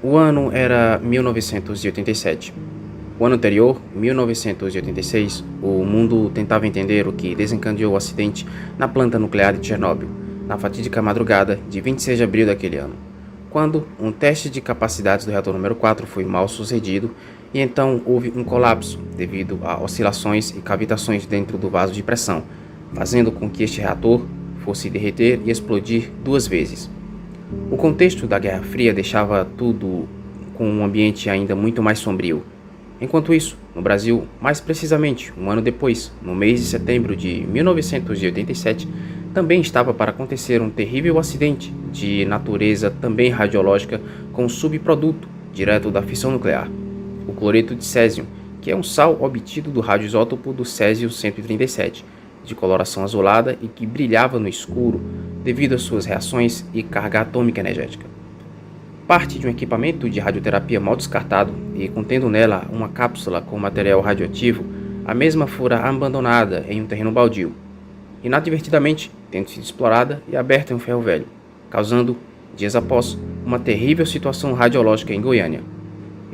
O ano era 1987. O ano anterior, 1986, o mundo tentava entender o que desencadeou o acidente na planta nuclear de Chernobyl, na fatídica madrugada de 26 de abril daquele ano, quando um teste de capacidades do reator número 4 foi mal sucedido e então houve um colapso devido a oscilações e cavitações dentro do vaso de pressão, fazendo com que este reator fosse derreter e explodir duas vezes. O contexto da Guerra Fria deixava tudo com um ambiente ainda muito mais sombrio. Enquanto isso, no Brasil, mais precisamente um ano depois, no mês de setembro de 1987, também estava para acontecer um terrível acidente de natureza também radiológica com um subproduto direto da fissão nuclear, o cloreto de césio, que é um sal obtido do radioisótopo do césio-137, de coloração azulada e que brilhava no escuro devido às suas reações e carga atômica energética. Parte de um equipamento de radioterapia mal descartado e contendo nela uma cápsula com material radioativo, a mesma fora abandonada em um terreno baldio, inadvertidamente tendo sido explorada e aberta em um ferro velho, causando, dias após, uma terrível situação radiológica em Goiânia.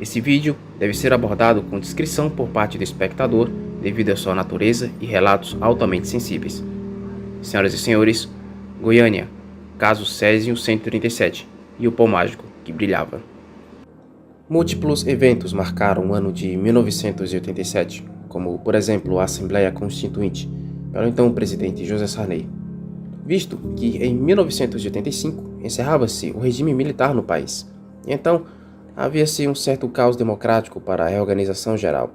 Esse vídeo deve ser abordado com discrição por parte do espectador devido à sua natureza e relatos altamente sensíveis. Senhoras e senhores, Goiânia, caso Césio-137 e o pó mágico que brilhava. Múltiplos eventos marcaram o ano de 1987, como, por exemplo, a Assembleia Constituinte, pelo então presidente José Sarney. Visto que em 1985 encerrava-se o regime militar no país, e então havia-se um certo caos democrático para a reorganização geral.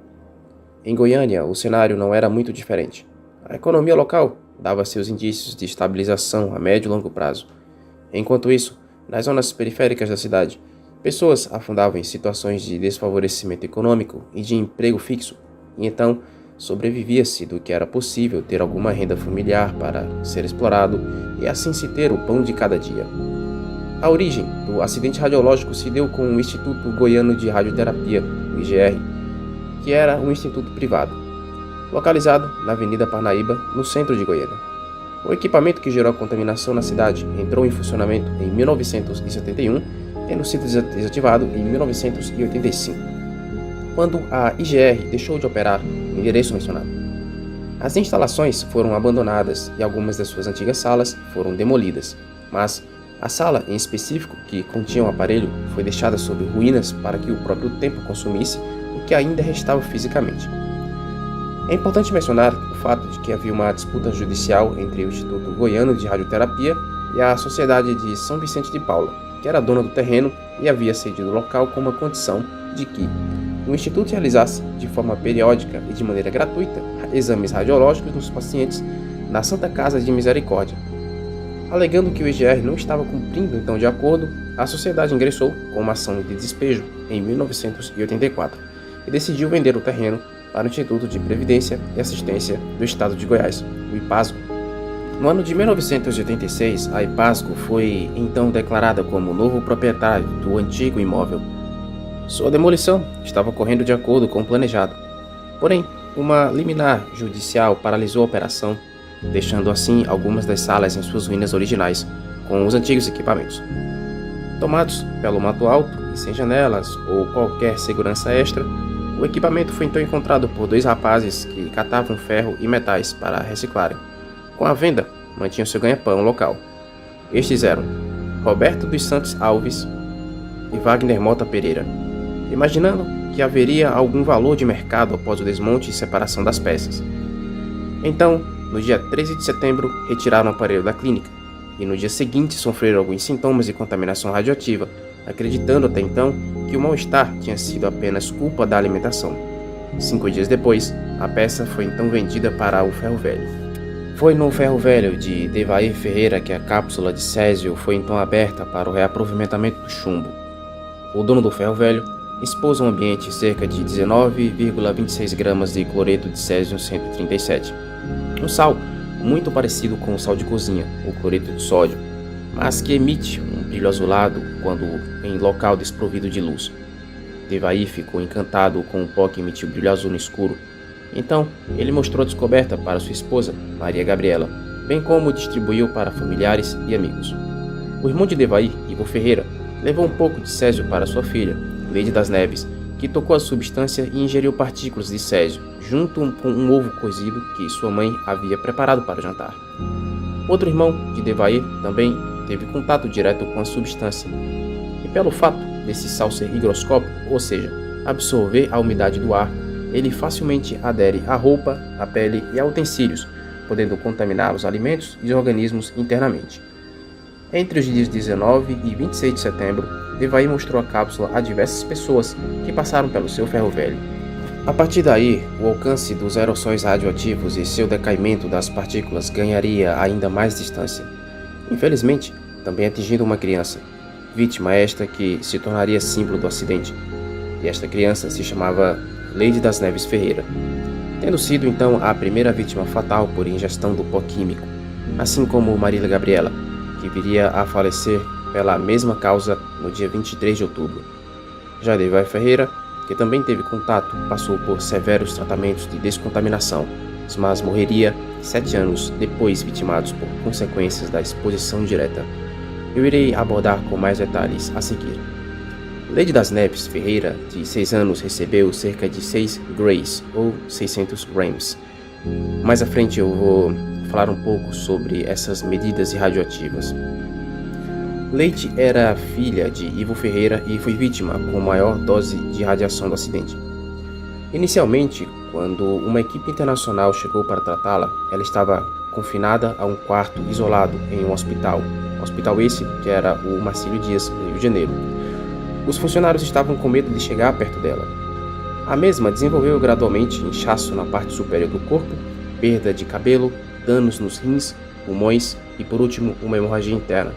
Em Goiânia, o cenário não era muito diferente. A economia local dava seus indícios de estabilização a médio e longo prazo. Enquanto isso, nas zonas periféricas da cidade, pessoas afundavam em situações de desfavorecimento econômico e de emprego fixo, e então sobrevivia-se do que era possível ter alguma renda familiar para ser explorado e assim se ter o pão de cada dia. A origem do acidente radiológico se deu com o Instituto Goiano de Radioterapia, o IGR, que era um instituto privado, localizado na Avenida Parnaíba, no centro de Goiânia. O equipamento que gerou a contaminação na cidade entrou em funcionamento em 1971, tendo sido desativado em 1985, quando a IGR deixou de operar no endereço mencionado. As instalações foram abandonadas e algumas das suas antigas salas foram demolidas, mas a sala em específico, que continha o aparelho, foi deixada sob ruínas para que o próprio tempo consumisse o que ainda restava fisicamente. É importante mencionar o fato de que havia uma disputa judicial entre o Instituto Goiano de Radioterapia e a Sociedade de São Vicente de Paula, que era dona do terreno e havia cedido o local com uma condição de que o Instituto realizasse, de forma periódica e de maneira gratuita, exames radiológicos nos pacientes na Santa Casa de Misericórdia. Alegando que o IGR não estava cumprindo então de acordo, a sociedade ingressou com uma ação de despejo em 1984 e decidiu vender o terreno para o Instituto de Previdência e Assistência do Estado de Goiás, o IPASGO. No ano de 1986, a IPASGO foi então declarada como novo proprietário do antigo imóvel. Sua demolição estava ocorrendo de acordo com o planejado. Porém, uma liminar judicial paralisou a operação, deixando assim algumas das salas em suas ruínas originais, com os antigos equipamentos. Tomados pelo mato alto e sem janelas ou qualquer segurança extra, o equipamento foi então encontrado por dois rapazes que catavam ferro e metais para reciclarem. Com a venda, mantinham seu ganha-pão local. Estes eram Roberto dos Santos Alves e Wagner Mota Pereira, imaginando que haveria algum valor de mercado após o desmonte e separação das peças. Então, no dia 13 de setembro, retiraram o aparelho da clínica, e no dia seguinte sofreram alguns sintomas de contaminação radioativa, acreditando até então que o mal-estar tinha sido apenas culpa da alimentação. 5 dias depois, a peça foi então vendida para o ferro velho. Foi no ferro velho de Devair Ferreira que a cápsula de césio foi então aberta para o reaproveitamento do chumbo. O dono do ferro velho expôs ao ambiente cerca de 19,26 gramas de cloreto de césio-137, um sal muito parecido com o sal de cozinha, o cloreto de sódio, mas que emite um brilho azulado quando em local desprovido de luz. Devair ficou encantado com o pó que emitiu brilho azul no escuro. Então, ele mostrou a descoberta para sua esposa, Maria Gabriela, bem como distribuiu para familiares e amigos. O irmão de Devair, Igor Ferreira, Levou um pouco de césio para sua filha, Lady das Neves, que tocou a substância e ingeriu partículas de césio, junto com um ovo cozido que sua mãe havia preparado para o jantar. Outro irmão de Devair também teve contato direto com a substância, e pelo fato desse sal ser higroscópico, ou seja, absorver a umidade do ar, ele facilmente adere à roupa, à pele e a utensílios, podendo contaminar os alimentos e os organismos internamente. Entre os dias 19 e 26 de setembro, Devair mostrou a cápsula a diversas pessoas que passaram pelo seu ferro velho. A partir daí, o alcance dos aerossóis radioativos e seu decaimento das partículas ganharia ainda mais distância. Infelizmente, também atingindo uma criança, vítima esta que se tornaria símbolo do acidente. E esta criança se chamava Lady das Neves Ferreira, tendo sido então a primeira vítima fatal por ingestão do pó químico, assim como Marília Gabriela, que viria a falecer pela mesma causa no dia 23 de outubro. Já Devair Ferreira, que também teve contato, passou por severos tratamentos de descontaminação, mas morreria 7 anos depois, vitimados por consequências da exposição direta. Eu irei abordar com mais detalhes a seguir. Lady das Neves Ferreira, de 6 anos, recebeu cerca de 6 grays, ou 600 grams. Mais à frente eu vou falar um pouco sobre essas medidas radioativas. Lady era filha de Ivo Ferreira e foi vítima com maior dose de radiação do acidente. Inicialmente, quando uma equipe internacional chegou para tratá-la, ela estava confinada a um quarto isolado em um hospital esse que era o Marcílio Dias, no Rio de Janeiro. Os funcionários estavam com medo de chegar perto dela. A mesma desenvolveu gradualmente inchaço na parte superior do corpo, perda de cabelo, danos nos rins, pulmões e, por último, uma hemorragia interna.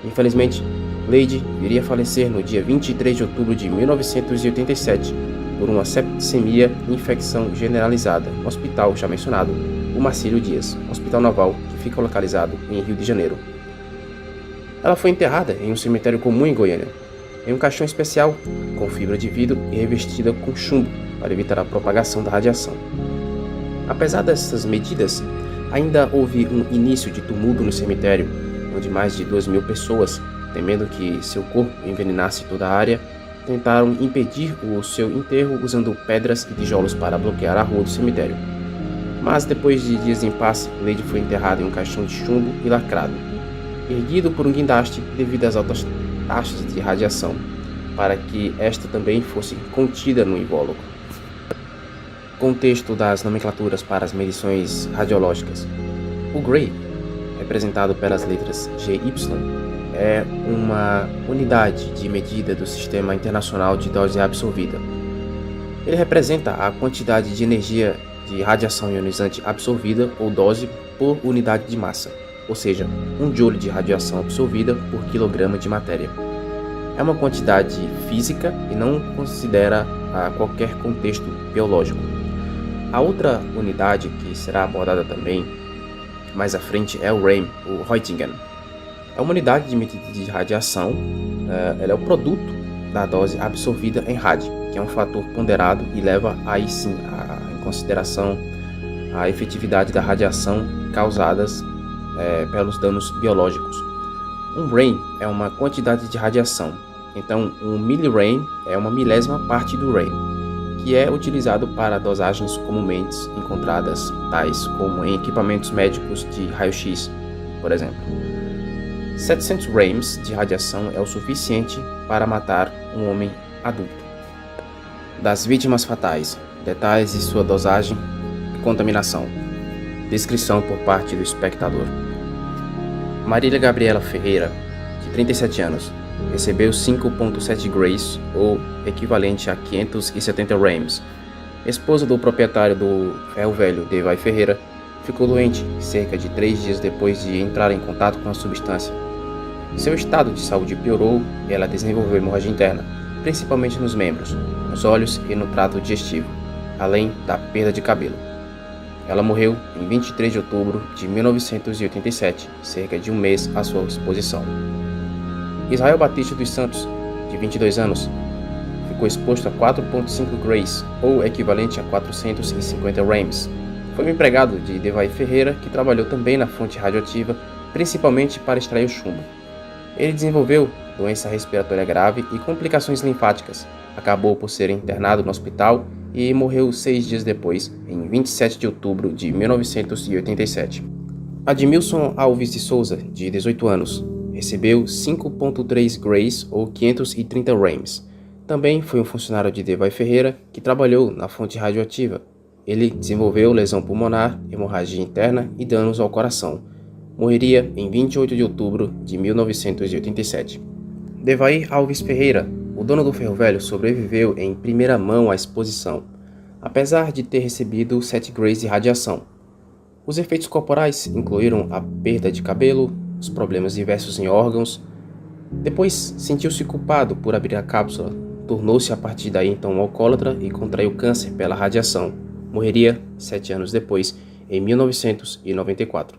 Infelizmente, Lady viria a falecer no dia 23 de outubro de 1987 por uma septicemia e infecção generalizada no hospital já mencionado, o Marcílio Dias, hospital naval que fica localizado em Rio de Janeiro. Ela foi enterrada em um cemitério comum em Goiânia, em um caixão especial com fibra de vidro e revestida com chumbo para evitar a propagação da radiação. Apesar dessas medidas, ainda houve um início de tumulto no cemitério, onde mais de 2.000 pessoas, temendo que seu corpo envenenasse toda a área, tentaram impedir o seu enterro usando pedras e tijolos para bloquear a rua do cemitério. Mas depois de dias de impasse, Lady foi enterrada em um caixão de chumbo e lacrado, erguido por um guindaste devido às altas taxas de radiação, para que esta também fosse contida no invólucro. Contexto das nomenclaturas para as medições radiológicas. O Gray, representado pelas letras GY, é uma unidade de medida do Sistema Internacional de Dose Absorvida. Ele representa a quantidade de energia de radiação ionizante absorvida ou dose por unidade de massa, ou seja, 1 joule de radiação absorvida por quilograma de matéria. É uma quantidade física e não considera qualquer contexto biológico. A outra unidade que será abordada também mais à frente é o Rem, o Roentgen. É uma unidade de medida de radiação, ela é o produto da dose absorvida em rádio, que é um fator ponderado e leva aí sim em consideração a efetividade da radiação causadas pelos danos biológicos. Um Rem é uma quantidade de radiação, então um millirem é uma milésima parte do Rem, que é utilizado para dosagens comumente encontradas, tais como em equipamentos médicos de raio-x, por exemplo. 700 rems de radiação é o suficiente para matar um homem adulto. Das vítimas fatais, detalhes de sua dosagem e contaminação. Descrição por parte do espectador. Marília Gabriela Ferreira, de 37 anos, recebeu 5,7 grays, ou equivalente a 570 rems. Esposa do proprietário do ferro velho, Devair Ferreira, ficou doente cerca de 3 dias depois de entrar em contato com a substância. Seu estado de saúde piorou e ela desenvolveu hemorragia interna, principalmente nos membros, nos olhos e no trato digestivo, além da perda de cabelo. Ela morreu em 23 de outubro de 1987, cerca de um mês à sua exposição. Israel Batista dos Santos, de 22 anos, ficou exposto a 4,5 grays, ou equivalente a 450 rems. Foi um empregado de Devair Ferreira que trabalhou também na fonte radioativa, principalmente para extrair o chumbo. Ele desenvolveu doença respiratória grave e complicações linfáticas. Acabou por ser internado no hospital e morreu 6 dias depois, em 27 de outubro de 1987. Admilson Alves de Souza, de 18 anos, recebeu 5,3 Grays ou 530 Rams. Também foi um funcionário de Devay Ferreira que trabalhou na fonte radioativa. Ele desenvolveu lesão pulmonar, hemorragia interna e danos ao coração. Morreria em 28 de outubro de 1987. Devay Alves Ferreira, o dono do ferro velho, sobreviveu em primeira mão à exposição, apesar de ter recebido 7 Grays de radiação. Os efeitos corporais incluíram a perda de cabelo, os problemas diversos em órgãos. Depois sentiu-se culpado por abrir a cápsula, tornou-se a partir daí então um alcoólatra e contraiu câncer pela radiação. Morreria 7 anos depois, em 1994.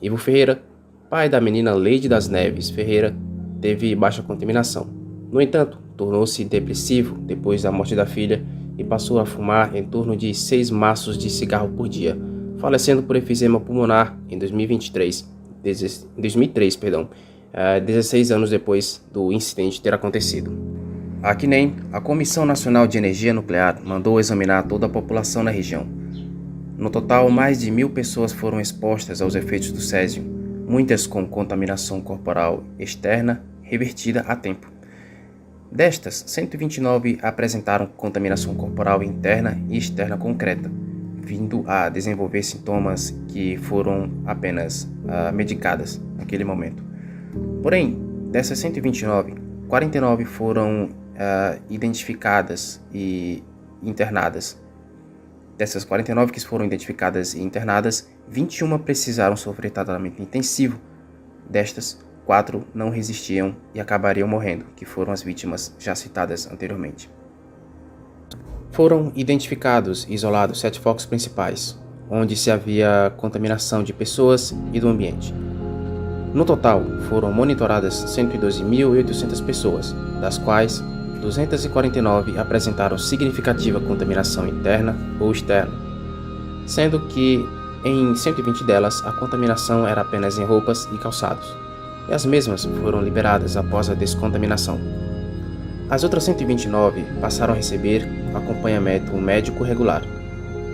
Ivo Ferreira, pai da menina Leide das Neves Ferreira, teve baixa contaminação. No entanto, tornou-se depressivo depois da morte da filha e passou a fumar em torno de 6 maços de cigarro por dia, falecendo por efisema pulmonar em 2003, 16 anos depois do incidente ter acontecido. A CNEM, a Comissão Nacional de Energia Nuclear, mandou examinar toda a população na região. No total, mais de 1.000 pessoas foram expostas aos efeitos do césio, muitas com contaminação corporal externa revertida a tempo. Destas, 129 apresentaram contaminação corporal interna e externa concreta, vindo a desenvolver sintomas que foram apenas medicadas naquele momento. Porém, dessas 129, 49 foram identificadas e internadas. Dessas 49 que foram identificadas e internadas, 21 precisaram sofrer tratamento intensivo. Destas, 4 não resistiam e acabariam morrendo, que foram as vítimas já citadas anteriormente. Foram identificados e isolados 7 focos principais, onde se havia contaminação de pessoas e do ambiente. No total, foram monitoradas 112.800 pessoas, das quais 249 apresentaram significativa contaminação interna ou externa, sendo que em 120 delas a contaminação era apenas em roupas e calçados, e as mesmas foram liberadas após a descontaminação. As outras 129 passaram a receber acompanhamento médico regular.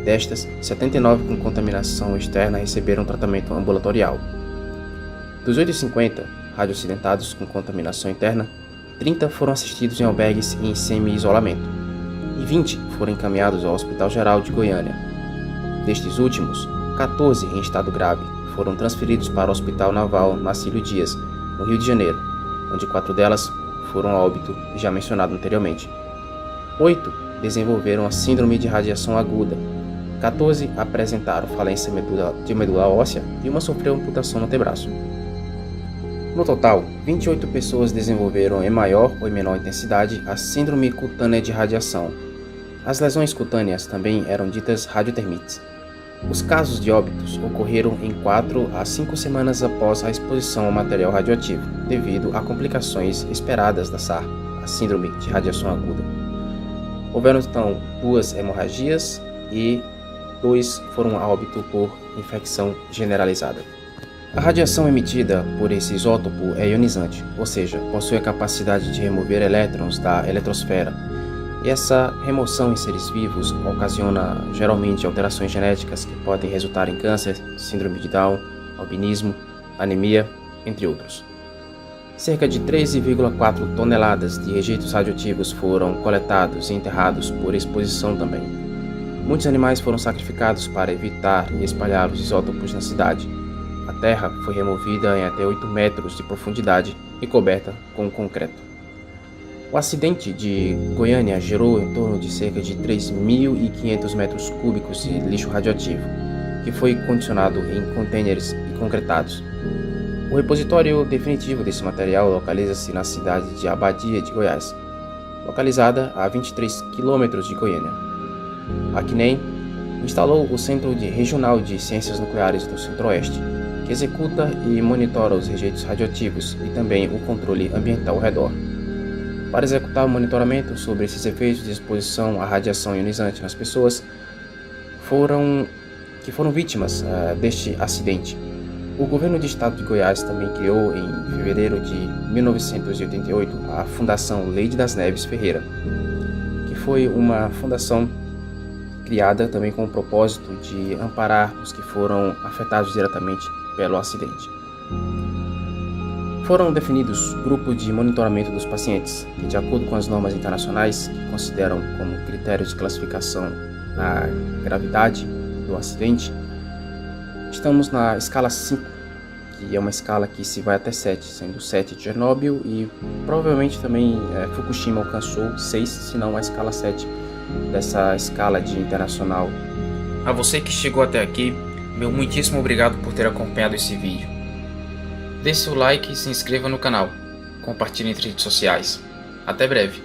Destas, 79 com contaminação externa receberam tratamento ambulatorial. Dos 850 radioacidentados com contaminação interna, 30 foram assistidos em albergues em semi-isolamento e 20 foram encaminhados ao Hospital Geral de Goiânia. Destes últimos, 14 em estado grave foram transferidos para o Hospital Naval Marcílio Dias, no Rio de Janeiro, onde 4 delas foram a óbito, já mencionado anteriormente. 8 desenvolveram a síndrome de radiação aguda, 14 apresentaram falência de medula óssea e uma sofreu amputação no antebraço. No total, 28 pessoas desenvolveram em maior ou em menor intensidade a síndrome cutânea de radiação. As lesões cutâneas também eram ditas radiotermites. Os casos de óbitos ocorreram em 4 a 5 semanas após a exposição ao material radioativo, devido a complicações esperadas da SAR, a síndrome de radiação aguda. Houveram então 2 hemorragias e 2 foram a óbito por infecção generalizada. A radiação emitida por esse isótopo é ionizante, ou seja, possui a capacidade de remover elétrons da eletrosfera. E essa remoção em seres vivos ocasiona geralmente alterações genéticas que podem resultar em câncer, síndrome de Down, albinismo, anemia, entre outros. Cerca de 13,4 toneladas de rejeitos radioativos foram coletados e enterrados por exposição também. Muitos animais foram sacrificados para evitar e espalhar os isótopos na cidade. A terra foi removida em até 8 metros de profundidade e coberta com concreto. O acidente de Goiânia gerou em torno de cerca de 3.500 metros cúbicos de lixo radioativo, que foi condicionado em contêineres e concretados. O repositório definitivo desse material localiza-se na cidade de Abadia de Goiás, localizada a 23 km de Goiânia. A CNEM instalou o Centro Regional de Ciências Nucleares do Centro-Oeste, que executa e monitora os rejeitos radioativos e também o controle ambiental ao redor. Para executar o monitoramento sobre esses efeitos de exposição à radiação ionizante nas pessoas que foram vítimas deste acidente, O governo do estado de Goiás também criou, em fevereiro de 1988, a Fundação Leide das Neves Ferreira, que foi uma fundação criada também com o propósito de amparar os que foram afetados diretamente pelo acidente. Foram definidos grupos de monitoramento dos pacientes, que, de acordo com as normas internacionais, que consideram como critério de classificação a gravidade do acidente, estamos na escala 5, que é uma escala que se vai até 7, sendo 7 Chernobyl e provavelmente também Fukushima alcançou 6, se não a escala 7 dessa escala de internacional. A você que chegou até aqui, meu muitíssimo obrigado por ter acompanhado esse vídeo. Dê seu like e se inscreva no canal. Compartilhe entre redes sociais. Até breve.